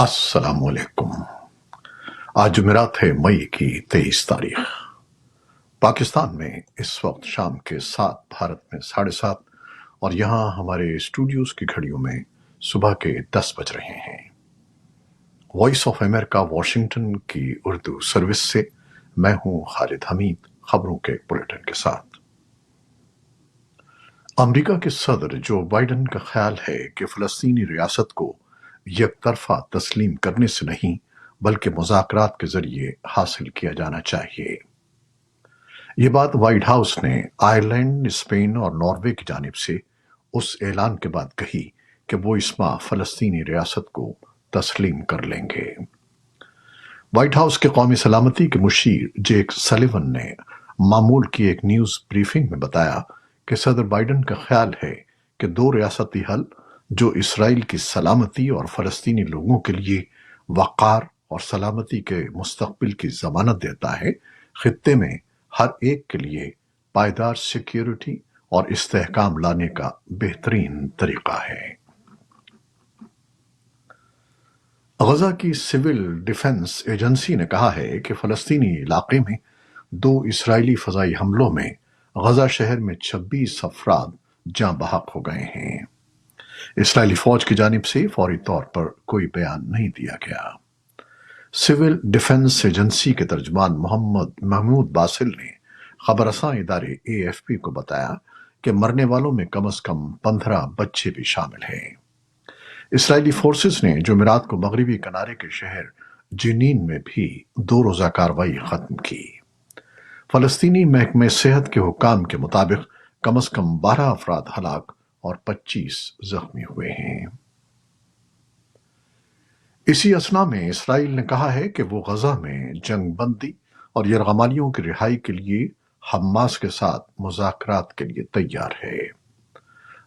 السلام علیکم۔ آج جمعرات ہے، مئی کی 23 تاریخ۔ پاکستان میں اس وقت شام کے 7، بھارت میں 7:30 اور یہاں ہمارے اسٹوڈیوز کی گھڑیوں میں صبح کے 10 بج رہے ہیں۔ وائس آف امریکہ واشنگٹن کی اردو سروس سے میں ہوں خالد حمید، خبروں کے ایک بلیٹن کے ساتھ۔ امریکہ کے صدر جو بائیڈن کا خیال ہے کہ فلسطینی ریاست کو یک طرفہ تسلیم کرنے سے نہیں بلکہ مذاکرات کے ذریعے حاصل کیا جانا چاہیے۔ یہ بات وائٹ ہاؤس نے آئرلینڈ، اسپین اور ناروے کی جانب سے اس اعلان کے بعد کہی کہ وہ اس ماہ فلسطینی ریاست کو تسلیم کر لیں گے۔ وائٹ ہاؤس کے قومی سلامتی کے مشیر جیک سلیون نے معمول کی ایک نیوز بریفنگ میں بتایا کہ صدر بائیڈن کا خیال ہے کہ دو ریاستی حل جو اسرائیل کی سلامتی اور فلسطینی لوگوں کے لیے وقار اور سلامتی کے مستقبل کی ضمانت دیتا ہے، خطے میں ہر ایک کے لیے پائیدار سیکیورٹی اور استحکام لانے کا بہترین طریقہ ہے۔ غزہ کی سول ڈیفنس ایجنسی نے کہا ہے کہ فلسطینی علاقے میں 2 اسرائیلی فضائی حملوں میں غزہ شہر میں 26 افراد جاں بحق ہو گئے ہیں۔ اسرائیلی فوج کی جانب سے فوری طور پر کوئی بیان نہیں دیا گیا۔ سول ڈیفنس ایجنسی کے ترجمان محمد محمود باسل نے خبر رساں ادارے AFP کو بتایا کہ مرنے والوں میں کم از کم 15 بچے بھی شامل ہیں۔ اسرائیلی فورسز نے جمعرات کو مغربی کنارے کے شہر جنین میں بھی 2 روزہ کارروائی ختم کی۔ فلسطینی محکمہ صحت کے حکام کے مطابق کم از کم 12 افراد ہلاک اور 25 زخمی ہوئے ہیں۔ اسی اثنا میں اسرائیل نے کہا ہے کہ وہ غزہ میں جنگ بندی اور یرغمالیوں کی رہائی کے لیے حماس کے ساتھ مذاکرات کے لیے تیار ہے۔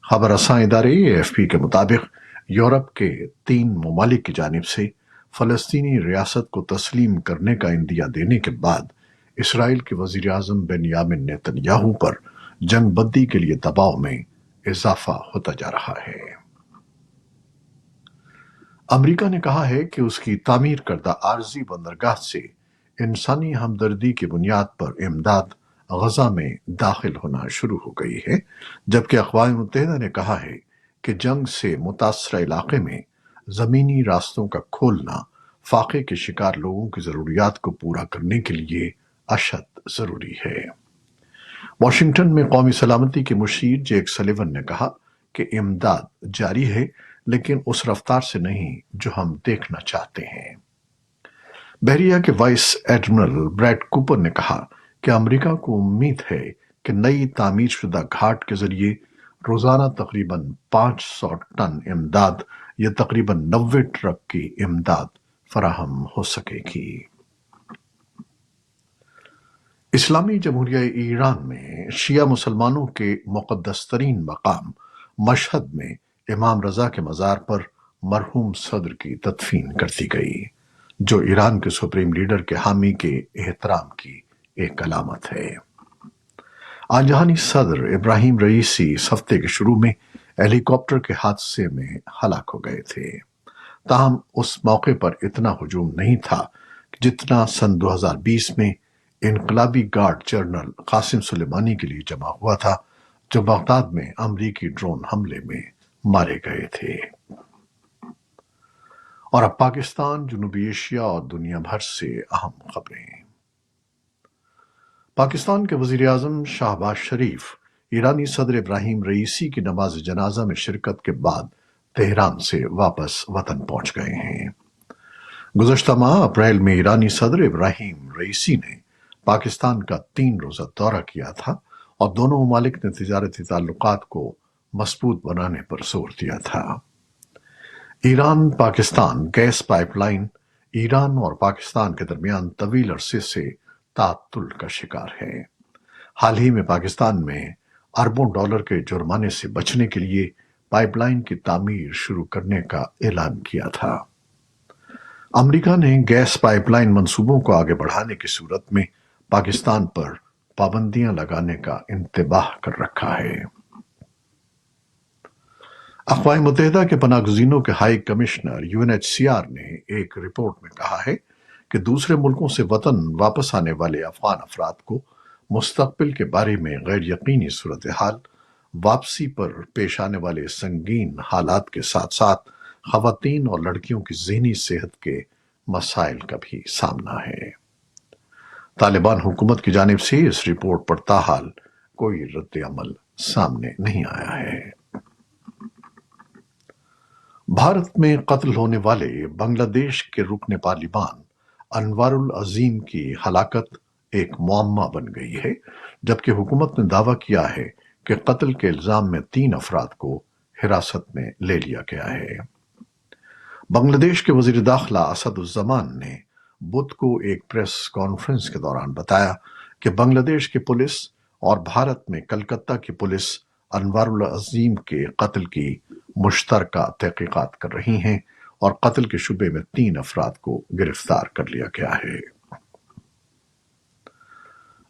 خبر رساں ادارے AFP کے مطابق یورپ کے 3 ممالک کی جانب سے فلسطینی ریاست کو تسلیم کرنے کا عندیہ دینے کے بعد اسرائیل کے وزیر اعظم بنیامن نیتن یاہو پر جنگ بندی کے لیے دباؤ میں اضافہ ہوتا جا رہا ہے۔ امریکہ نے کہا ہے کہ اس کی تعمیر کردہ عارضی بندرگاہ سے انسانی ہمدردی کی بنیاد پر امداد غزہ میں داخل ہونا شروع ہو گئی ہے، جبکہ اقوام متحدہ نے کہا ہے کہ جنگ سے متاثرہ علاقے میں زمینی راستوں کا کھولنا فاقے کے شکار لوگوں کی ضروریات کو پورا کرنے کے لیے اشد ضروری ہے۔ واشنگٹن میں قومی سلامتی کے مشیر جیک سلیون نے کہا کہ امداد جاری ہے، لیکن اس رفتار سے نہیں جو ہم دیکھنا چاہتے ہیں۔ بحریہ کے وائس ایڈمرل بریڈ کوپر نے کہا کہ امریکہ کو امید ہے کہ نئی تعمیر شدہ گھاٹ کے ذریعے روزانہ تقریباً 500 ٹن امداد یا تقریباً 90 ٹرک کی امداد فراہم ہو سکے گی۔ اسلامی جمہوریہ ایران میں شیعہ مسلمانوں کے مقدس ترین مقام مشہد میں امام رضا کے مزار پر مرحوم صدر کی تدفین کر دی گئی، جو ایران کے سپریم لیڈر کے حامی کے احترام کی ایک علامت ہے۔ آج جہانی صدر ابراہیم رئیسی اس ہفتے کے شروع میں ہیلی کاپٹر کے حادثے میں ہلاک ہو گئے تھے، تاہم اس موقع پر اتنا ہجوم نہیں تھا جتنا سن 2020 میں انقلابی گارڈ جنرل قاسم سلیمانی کے لیے جمع ہوا تھا، جو بغداد میں امریکی ڈرون حملے میں مارے گئے تھے۔ اور اب پاکستان، جنوبی ایشیا اور دنیا بھر سے اہم خبریں۔ پاکستان کے وزیر اعظم شہباز شریف ایرانی صدر ابراہیم رئیسی کی نماز جنازہ میں شرکت کے بعد تہران سے واپس وطن پہنچ گئے ہیں۔ گزشتہ ماہ اپریل میں ایرانی صدر ابراہیم رئیسی نے پاکستان کا 3 روزہ دورہ کیا تھا اور دونوں ممالک نے تجارتی تعلقات کو مضبوط بنانے پر زور دیا تھا۔ Iran Pakistan gas pipeline Iran اور پاکستان کے درمیان طویل عرصے سے تعطل کا شکار ہے۔ حال ہی میں پاکستان میں اربوں ڈالر کے جرمانے سے بچنے کے لیے پائپ لائن کی تعمیر شروع کرنے کا اعلان کیا تھا۔ امریکہ نے گیس پائپ لائن منصوبوں کو آگے بڑھانے کی صورت میں پاکستان پر پابندیاں لگانے کا انتباہ کر رکھا ہے۔ अक़वाम मुत्तहिदा के पनाहगज़ीनों के हाई कमिश्नर UNHCR ने एक रिपोर्ट में कहा है कि दूसरे मुल्कों से वतन वापस आने वाले अफ़गान अफराद को मुस्तक़बिल के बारे में गैर यकीनी सूरत हाल, वापसी पर पेश आने वाले संगीन हालात के साथ साथ ख़वातीन और लड़कियों की ज़हनी सेहत के मसाइल का भी सामना है। तालिबान हुकूमत की जानिब से इस रिपोर्ट पर ताहाल कोई रद्द अमल सामने नहीं आया है। भारत में कत्ल होने वाले बांग्लादेश के रुकन पार्लिमान अनवारुल अजीम की हलाकत एक मुअम्मा बन गई है, जबकि हुकूमत ने दावा किया है कि कत्ल के इल्जाम में 3 अफराद को हिरासत में ले लिया गया है। बांग्लादेश के वजीर दाखिला असदुज़्ज़मान ने बुध को एक प्रेस कॉन्फ्रेंस के दौरान बताया कि बांग्लादेश की पुलिस और भारत में कलकत्ता की पुलिस अनवारुल अजीम के कत्ल की मुश्तरका तहकीकात कर रही हैं और कत्ल के शुबे में 3 अफराद को गिरफ्तार कर लिया गया है।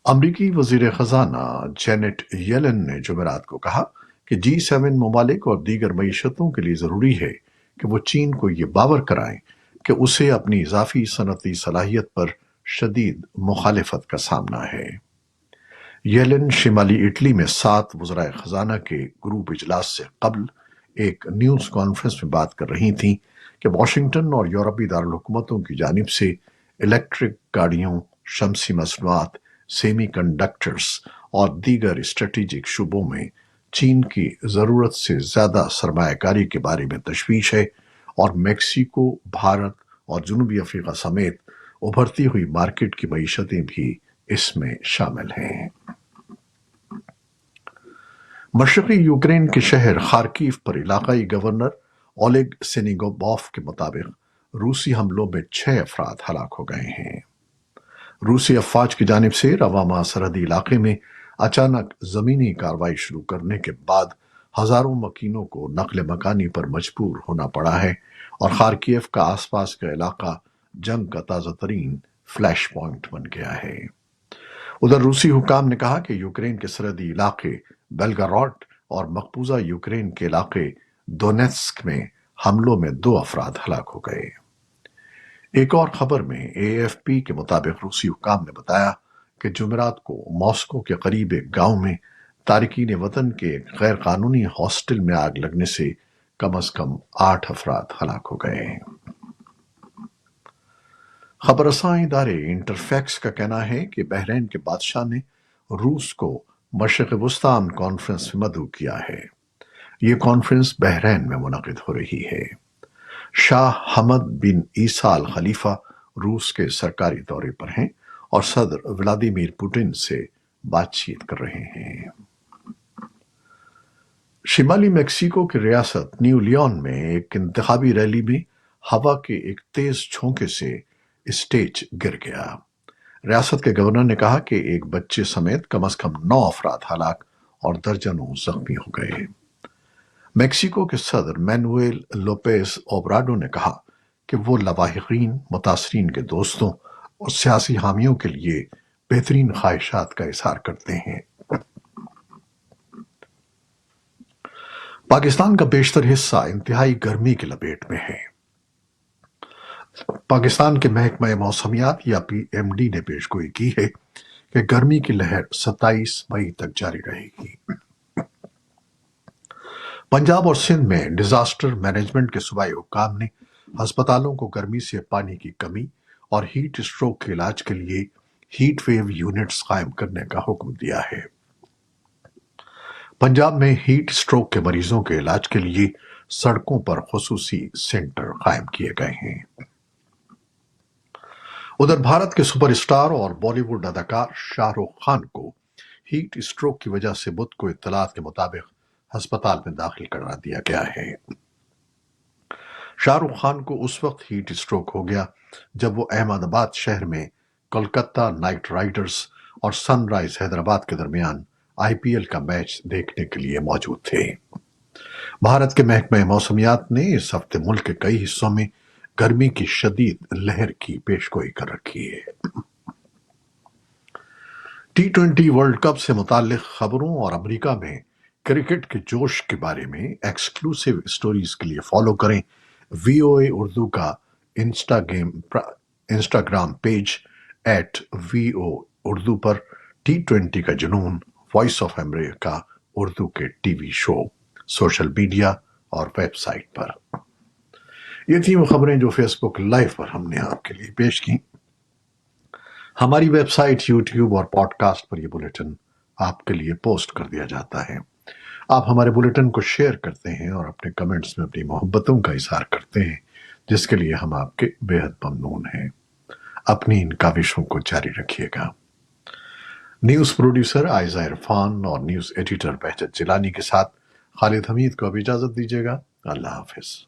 अमरीकी वजीर खजाना जेनेट येलन ने जुमेरात को कहा कि G7 ममालिक और दीगर मईशतों के लिए जरूरी है कि वो चीन को ये बावर कराएं कि उसे अपनी इजाफी सनती सलाहियत पर शदीद मुखालिफत का सामना है। येलन शिमाली इटली में 7 वज़राए खजाना के ग्रुप इजलास से कबल एक न्यूज़ कॉन्फ्रेंस में बात कर रही थीं कि वाशिंगटन और यूरोपीय दारुल हुकूमतों की जानिब से इलेक्ट्रिक गाड़ियों, शमसी मसनूआत, सेमी कंडक्टर्स और दीगर स्ट्रेटेजिक शुबों में चीन की ज़रूरत से ज़्यादा सरमायाकारी के बारे में तशवीश है और मेक्सिको, भारत और जनूबी अफ्रीका समेत उभरती हुई मार्केट की मईशतें भी इसमें शामिल हैं। मशरक़ी यूक्रेन के शहर खार्किव पर इलाकाई गवर्नर ओलेग सेनिगोबॉफ के मुताबिक रूसी हमलों में 6 अफराद हलाक हो गए हैं। रूसी अफवाज की जानिब से रवा सरहदी इलाके में अचानक जमीनी कार्रवाई शुरू करने के बाद हजारों मकीनों को नकल मकानी पर मजबूर होना पड़ा है और खार्किव का आसपास का इलाका जंग का ताज़ा तरीन फ्लैश पॉइंट बन गया है। उधर रूसी हुकाम ने कहा कि यूक्रेन के सरहदी इलाके बेलगोरोड और मकबूजा यूक्रेन के इलाके दोनेत्स्क में हमलों में 2 अफराद हलाक हो गए। एक और खबर में AFP के मुताबिक रूसी हुकाम ने बताया कि जुमेरात को मॉस्को के करीब एक गांव में तारिकीन वतन के एक गैर कानूनी हॉस्टल में आग लगने से कम 8 अफराद हलाक हो गए। खबरसां इदारे इंटरफैक्स का कहना है कि बहरीन के बादशाह ने रूस को मशरिक़ वुस्ता अमन कॉन्फ्रेंस में मदऊ किया है। ये कॉन्फ्रेंस बहरीन में मुनक़िद हो रही है। शाह हमद बिन ईसा अल खलीफा रूस के सरकारी दौरे पर हैं और सदर व्लादिमीर पुतिन से बातचीत कर रहे हैं। शिमाली मेक्सिको की रियासत न्यू लियोन में एक इंतखाबी रैली में हवा के एक तेज झोंके से स्टेज गिर गया। रियासत के गवर्नर ने कहा कि एक बच्चे समेत कम से कम 9 अफराद हलाक और दर्जनों जख्मी हो गए। मेक्सिको के सदर मैनुएल लोपेज ओब्राडो ने कहा कि वो लवाहिकीन, मुतासरीन के दोस्तों और सियासी हामियों के लिए बेहतरीन ख्वाहिशात का इजहार करते हैं। पाकिस्तान का बेशतर हिस्सा इंतहाई गर्मी की लपेट में है। पाकिस्तान के महकमा मौसमियात या PMD ने पेशगोई की है कि गर्मी की लहर 27 मई तक जारी रहेगी। पंजाब और सिंध में डिजास्टर मैनेजमेंट के सूबाई हुक्काम ने अस्पतालों को गर्मी से पानी की कमी और हीट स्ट्रोक के इलाज के लिए हीट वेव यूनिट्स कायम करने का हुक्म दिया है। पंजाब में हीट स्ट्रोक के मरीजों के इलाज के लिए सड़कों पर खुसूसी सेंटर कायम किए गए हैं। उधर भारत के सुपरस्टार और बॉलीवुड अदाकार शाहरुख खान को हीट स्ट्रोक की वजह से बुध को इत्तलात के मुताबिक अस्पताल में दाखिल करा दिया गया है। शाहरुख खान को उस वक्त हीट स्ट्रोक हो गया जब वो अहमदाबाद शहर में कोलकाता नाइट राइडर्स और सनराइज हैदराबाद के दरमियान IPL का मैच देखने के लिए मौजूद थे। भारत के महकमे मौसमियात ने इस हफ्ते मुल्क के कई हिस्सों में गर्मी की शदीद लहर की पेशगोई कर रखी है। T20 वर्ल्ड कप से मुताल्लिक खबरों और अमेरिका में क्रिकेट के जोश के बारे में एक्सक्लूसिव स्टोरीज के लिए फॉलो करें वीओए उर्दू का इंस्टाग्राम पेज @vo उर्दू पर T20 का जुनून वॉइस ऑफ अमेरिका उर्दू के टीवी शो सोशल मीडिया और वेबसाइट पर। ये थी वो खबरें जो फेसबुक लाइव पर हमने आपके लिए पेश की। हमारी वेबसाइट, यूट्यूब और पॉडकास्ट पर यह बुलेटिन आपके लिए पोस्ट कर दिया जाता है। आप हमारे बुलेटिन को शेयर करते हैं और अपने कमेंट्स में अपनी मोहब्बतों का इजहार करते हैं, जिसके लिए हम आपके बेहद ममनून हैं। अपनी इन काविशों को जारी रखिएगा। न्यूज प्रोड्यूसर आयजा इरफान और न्यूज एडिटर बहजत जिलानी के साथ खालिद हमीद को अब इजाजत दीजिएगा। अल्लाह हाफिज।